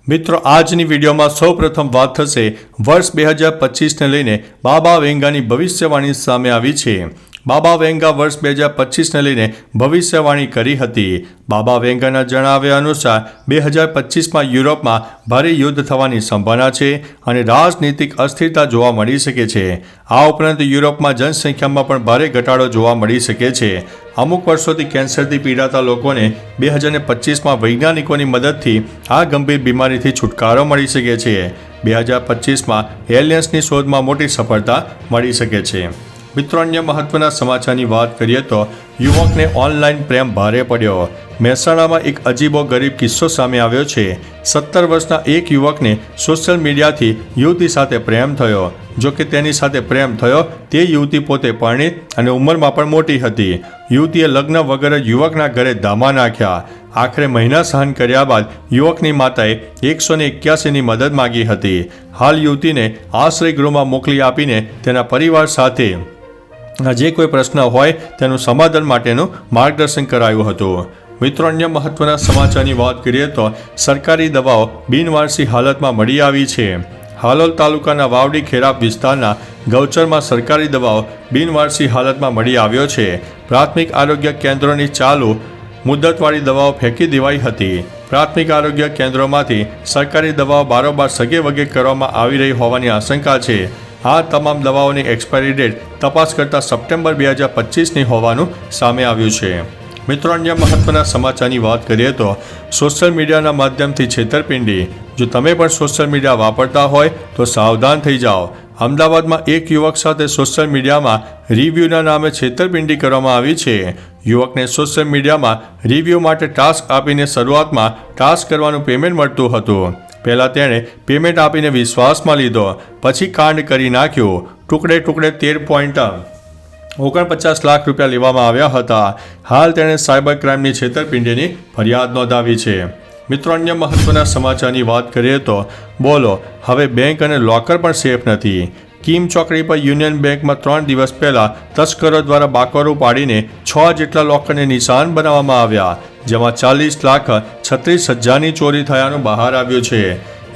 મિત્રો આજની વિડીયોમાં સૌપ્રથમ વાત થશે વર્ષ 2025ને લઈને બાબા વેંગાની ભવિષ્યવાણી સામે આવી છે। બાબા વેંગા વર્ષ 2025ને લઈને ભવિષ્યવાણી કરી હતી। બાબા વેંગાના જણાવ્યા અનુસાર 2025માં યુરોપમાં ભારે યુદ્ધ થવાની સંભાવના છે અને રાજનીતિક અસ્થિરતા જોવા મળી શકે છે। આ ઉપરાંત યુરોપમાં જનસંખ્યામાં પણ ભારે ઘટાડો જોવા મળી શકે છે। અમુક વર્ષોથી કેન્સરથી પીડાતા લોકોને 2025માં વૈજ્ઞાનિકોની મદદથી આ ગંભીર બીમારીથી છુટકારો મળી શકે છે। 2025માં એલિયન્સની શોધમાં મોટી સફળતા મળી શકે છે। મિત્રો અન્ય મહત્વના સમાચારની વાત કરીએ તો યુવકને ઓનલાઈન પ્રેમ ભારે પડ્યો। મહેસાણામાં એક અજીબો ગરીબ કિસ્સો સામે આવ્યો છે। 17 વર્ષના એક યુવકને સોશિયલ મીડિયાથી યુવતી સાથે પ્રેમ થયો। જો કે તેની સાથે પ્રેમ થયો તે યુવતી પોતે પરણિત અને ઉંમરમાં પણ મોટી હતી। યુવતીએ લગ્ન વગર યુવકના ઘરે ધામા નાખ્યા। આખરે મહિના સહન કર્યા બાદ યુવકની માતાએ 181ની મદદ માંગી હતી। હાલ યુવતીને આશ્રય ગૃહમાં મોકલી આપીને તેના પરિવાર સાથે જે કોઈ પ્રશ્ન હોય તેનું સમાધાન માટેનું માર્ગદર્શન કરાયું હતું। મિત્રો અન્ય મહત્વના સમાચારની વાત કરીએ તો સરકારી દવાઓ બિનવારસી હાલતમાં મળી આવી છે। હાલોલ તાલુકાના વાવડી ખેરાપ વિસ્તારના ગૌચરમાં સરકારી દવાઓ બિનવારસી હાલતમાં મળી આવ્યો છે। પ્રાથમિક આરોગ્ય કેન્દ્રોની ચાલુ મુદ્દતવાળી દવાઓ ફેંકી દેવાઈ હતી। પ્રાથમિક આરોગ્ય કેન્દ્રોમાંથી સરકારી દવાઓ બારોબાર સગે વગે કરવામાં આવી રહી હોવાની આશંકા છે। આ તમામ દવાઓની એક્સપાયરી ડેટ તપાસ કરતા સપ્ટેમ્બર 2025ની હોવાનું સામે આવ્યું છે। મિત્રો અન્ય મહત્વના સમાચારની વાત કરીએ તો સોશિયલ મીડિયાના માધ્યમથી છેતરપિંડી। જો તમે પણ સોશિયલ મીડિયા વાપરતા હોય તો સાવધાન થઈ જાઓ। અમદાવાદમાં એક યુવક સાથે સોશિયલ મીડિયામાં રિવ્યૂના નામે છેતરપિંડી કરવામાં આવી છે। યુવકને સોશિયલ મીડિયામાં રિવ્યૂ માટે ટાસ્ક આપીને શરૂઆતમાં ટાસ્ક કરવાનું પેમેન્ટ મળતું હતું। પહેલાં તેણે પેમેન્ટ આપીને વિશ્વાસમાં લીધો, પછી કાંડ કરી નાખ્યું। ટુકડે 13.49 લાખ રૂપિયા લેવામાં આવ્યા હતા। હાલ તેણે સાયબર ક્રાઇમની છેતરપિંડીની ફરિયાદ નોંધાવી છે। મિત્રો અન્ય મહત્વના સમાચારની વાત કરીએ તો બોલો હવે બેંક અને લોકર પણ સેફ નથી। કિમ ચોકડી પર યુનિયન બેંકમાં 3 દિવસ પહેલા તસ્કરો દ્વારા બાકોરું પાડીને 6 જેટલા લોકરને નિશાન બનાવવામાં આવ્યા, જેમાં 40,36,000ની ચોરી થયાનું બહાર આવ્યું છે।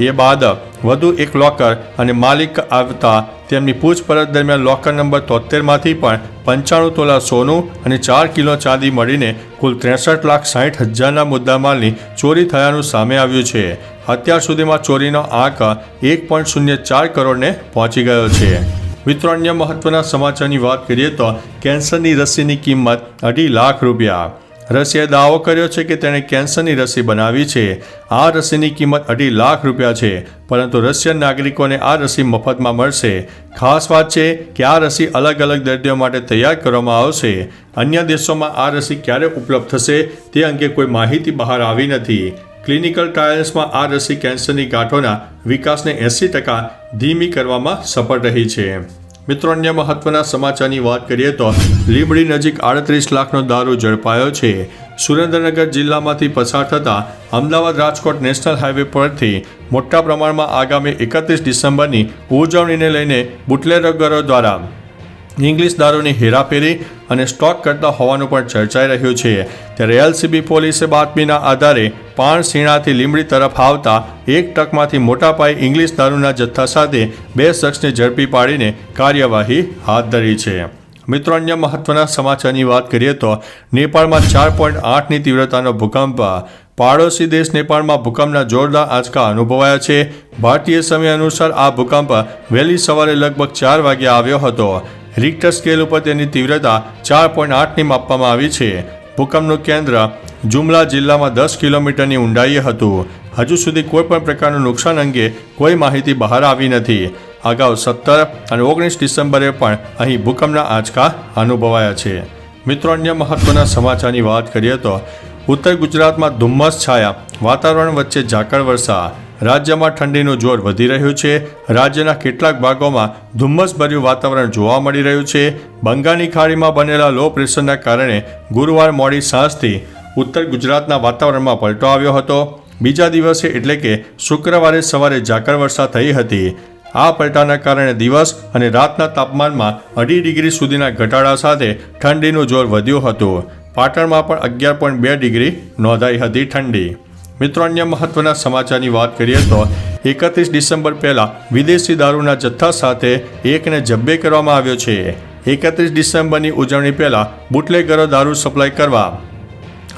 એ બાદ વધુ એક લોકર અને માલિક આવતા તેમની પૂછપરછ દરમિયાન લોકર નંબર 73માંથી પણ 95 તોલા સોનું અને 4 કિલો ચાંદી મળીને કુલ 63,60,000ના મુદ્દામાલની ચોરી થયાનું સામે આવ્યું છે। અત્યાર સુધીમાં ચોરીનો આંક 1.04 કરોડને પહોંચી ગયો છે। મિત્રો અન્ય મહત્વના સમાચારની વાત કરીએ તો કેન્સરની રસીની કિંમત 2.5 લાખ રૂપિયા। રશિયાએ દાવો કર્યો છે કે તેણે કેન્સરની રસી બનાવી છે। આ રસીની કિંમત 2.5 લાખ રૂપિયા છે, પરંતુ રશિયન નાગરિકોને આ રસી મફતમાં મળશે। ખાસ વાત છે કે આ રસી અલગ અલગ દર્દીઓ માટે તૈયાર કરવામાં આવશે। અન્ય દેશોમાં આ રસી ક્યારે ઉપલબ્ધ થશે તે અંગે કોઈ માહિતી બહાર આવી નથી। ક્લિનિકલ ટ્રાયલ્સમાં આ રસી કેન્સરની ગાંઠોના વિકાસને 80% ધીમી કરવામાં સફળ રહી છે। મિત્રો અન્ય મહત્વના સમાચારની વાત કરીએ તો લીંબડી નજીક 38 લાખનો દારૂ ઝડપાયો છે। સુરેન્દ્રનગર જિલ્લામાંથી પસાર થતા અમદાવાદ રાજકોટ નેશનલ હાઈવે પરથી મોટા પ્રમાણમાં આગામી 31 ડિસેમ્બરની ઉજવણીને લઈને બુટલેગરો દ્વારા ઇંગ્લિશ દારૂની હેરાફેરી અને સ્ટોક કરતા હોવાનું પણ ચર્ચાઈ રહ્યું છે। ત્યારે એલસીબી પોલીસે બાતમીના આધારે પાણસીણાથી લીંબડી તરફ આવતા એક ટ્રકમાંથી મોટા પાયે ઇંગ્લિશ દારૂના જથ્થા સાથે 2 શખ્સને ઝડપી પાડીને કાર્યવાહી હાથ ધરી છે। મિત્રો અન્ય મહત્વના સમાચારની વાત કરીએ તો નેપાળમાં 4.8ની તીવ્રતાનો ભૂકંપ। પાડોશી દેશ નેપાળમાં ભૂકંપના જોરદાર આંચકા અનુભવાયા છે। ભારતીય સમય અનુસાર આ ભૂકંપ વહેલી સવારે લગભગ 4 વાગ્યે આવ્યો હતો। રિક્ટર સ્કેલ ઉપર તેની તીવ્રતા 4.8ની માપવામાં આવી છે। ભૂકંપનું કેન્દ્ર જુમલા જિલ્લામાં 10 કિલોમીટરની ઊંડાઈએ હતું। હજુ સુધી કોઈપણ પ્રકારનું નુકસાન અંગે કોઈ માહિતી બહાર આવી નથી। અગાઉ 17 અને 19 ડિસેમ્બરે પણ અહીં ભૂકંપના આંચકા અનુભવાયા છે। મિત્રો અન્ય મહત્વના સમાચારની વાત કરીએ તો ઉત્તર ગુજરાતમાં ધુમ્મસ છાયા, વાતાવરણ વચ્ચે ઝાકળ વર્ષા। રાજ્યમાં ઠંડીનું જોર વધી રહ્યું છે। રાજ્યના કેટલાક ભાગોમાં ધુમ્મસભર્યું વાતાવરણ જોવા મળી રહ્યું છે। બંગાળની ખાડીમાં બનેલા લો પ્રેશરના કારણે ગુરુવાર મોડી સાંજથી ઉત્તર ગુજરાતના વાતાવરણમાં પલટો આવ્યો હતો। બીજા દિવસે એટલે કે શુક્રવારે સવારે ઝાકળ વર્ષા થઈ હતી। આ પલટાના કારણે દિવસ અને રાતના તાપમાનમાં 2.5 ડિગ્રી સુધીના ઘટાડા સાથે ઠંડીનું જોર વધ્યું હતું। પાટણમાં પણ 11.2 ડિગ્રી નોંધાઈ હતી ઠંડી। મિત્રો અન્ય મહત્વના સમાચારની વાત કરીએ તો 31 ડિસેમ્બર પહેલાં વિદેશી દારૂના જથ્થા સાથે એકને જબ્બે કરવામાં આવ્યો છે. 31 ડિસેમ્બરની ઉજવણી પહેલાં બુટલેગરો દારૂ સપ્લાય કરવા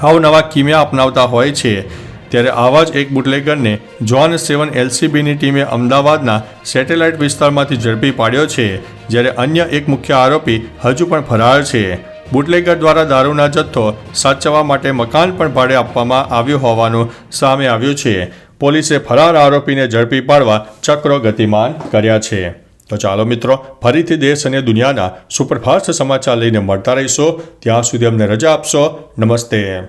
અવનવા કિમિયા અપનાવતા હોય છે. ત્યારે આવા જ એક બુટલેગરને જોન 7 LCBની ટીમે અમદાવાદના સેટેલાઇટ વિસ્તારમાંથી ઝડપી પાડ્યો છે. જ્યારે અન્ય એક મુખ્ય આરોપી હજુ પણ ફરાર છે. બુટલેગર દ્વારા દારૂના જથ્થો સાચવવા માટે મકાન પણ ભાડે આપવામાં આવ્યું હોવાનું સામે આવ્યું છે. પોલીસે ફરાર આરોપીને ઝડપી પાડવા ચક્રો ગતિમાન કર્યા છે. તો ચાલો મિત્રો, ફરીથી દેશ અને દુનિયાના સુપરફાસ્ટ સમાચાર લઈને મળતા રહીશો. ત્યાં સુધી અમને રજા આપશો. નમસ્તે.